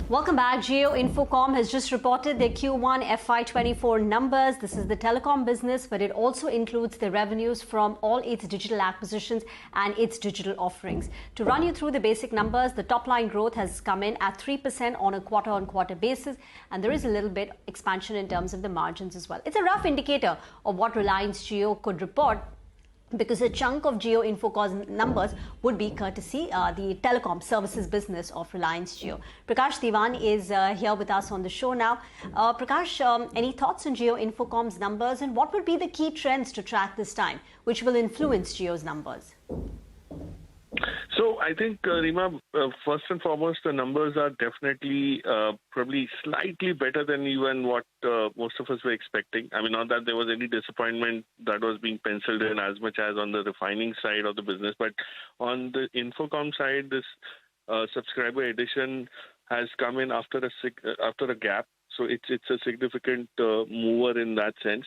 Welcome back. Jio Infocomm has just reported their Q1FY24 numbers. This is the telecom business, but it also includes the revenues from all its digital acquisitions and its digital offerings. To run you through the basic numbers, the top line growth has come in at 3% on a quarter-on-quarter basis, and there is a little bit expansion in terms of the margins as well. It's a rough indicator of what Reliance Jio could report, because a chunk of Jio Infocomm's numbers would be courtesy the telecom services business of Reliance Jio. Prakash Diwan is here with us on the show now. Prakash, any thoughts on Jio Infocomm's numbers, and what would be the key trends to track this time, which will influence Jio's numbers? So I think, Rima, first and foremost, the numbers are definitely probably slightly better than even what most of us were expecting. I mean, not that there was any disappointment that was being penciled in as much as on the refining side of the business, but on the Infocom side, this subscriber addition has come in after a gap. So it's a significant mover in that sense.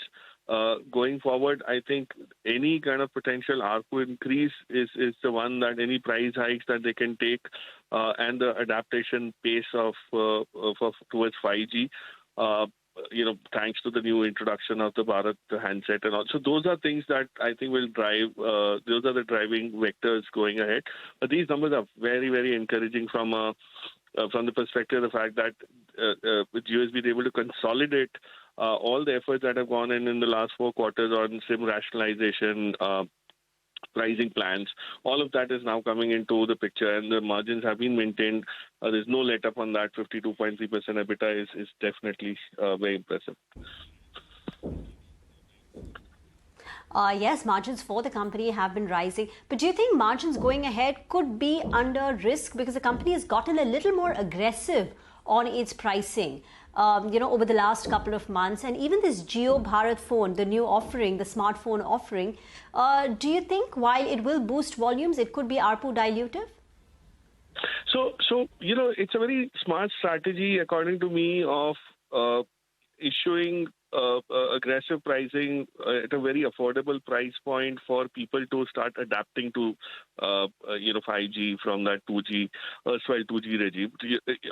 Going forward, I think any kind of potential ARPU increase is the one that any price hikes that they can take, and the adaptation pace of towards 5G. Thanks to the new introduction of the Bharat handset and all. So those are things that I think will drive. Those are the driving vectors going ahead. But these numbers are very, very encouraging from the perspective of the fact that Jio has been able to consolidate all the efforts that have gone in the last 4 quarters on SIM rationalization, pricing plans. All of that is now coming into the picture, and the margins have been maintained. There's no let up on that. 52.3% EBITDA is definitely very impressive. Yes, margins for the company have been rising. But do you think margins going ahead could be under risk because the company has gotten a little more aggressive on its pricing, over the last couple of months? And even this Jio Bharat phone, the new offering, the smartphone offering, do you think while it will boost volumes, it could be ARPU dilutive? So it's a very smart strategy, according to me, of issuing aggressive pricing at a very affordable price point for people to start adapting to 5G from that 2G, 2G regime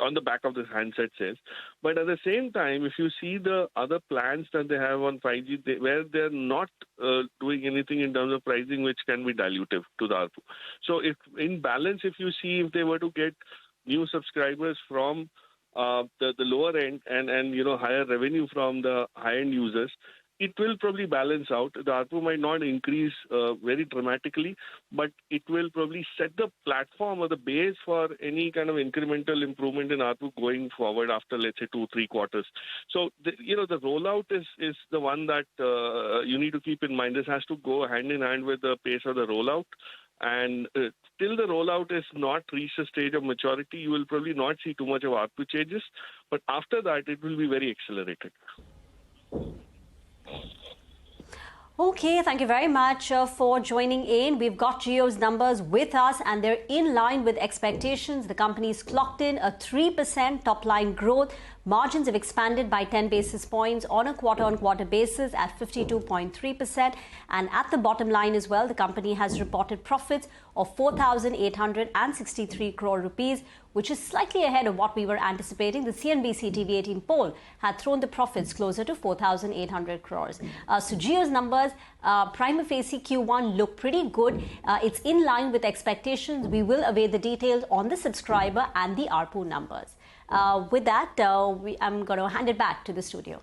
on the back of the handset sales. But at the same time, if you see the other plans that they have on 5G, where they're not doing anything in terms of pricing which can be dilutive to the ARPU. So if in balance, if you see if they were to get new subscribers from the lower end and higher revenue from the high-end users, it will probably balance out. The ARPU might not increase very dramatically, but it will probably set the platform or the base for any kind of incremental improvement in ARPU going forward after, let's say, 2-3 quarters. So, the rollout is the one that you need to keep in mind. This has to go hand in hand with the pace of the rollout. And till the rollout is not reached a stage of maturity, you will probably not see too much of ARPU changes. But after that, it will be very accelerated. Okay, thank you very much for joining in. We've got Jio's numbers with us, and they're in line with expectations. The company's clocked in a 3% top-line growth. Margins have expanded by 10 basis points on a quarter-on-quarter basis at 52.3%. And at the bottom line as well, the company has reported profits of 4,863 crore rupees, which is slightly ahead of what we were anticipating. The CNBC-TV18 poll had thrown the profits closer to 4,800 crores. So Jio's numbers, prima facie Q1, look pretty good. It's in line with expectations. We will await the details on the subscriber and the ARPU numbers. With that, I'm going to hand it back to the studio.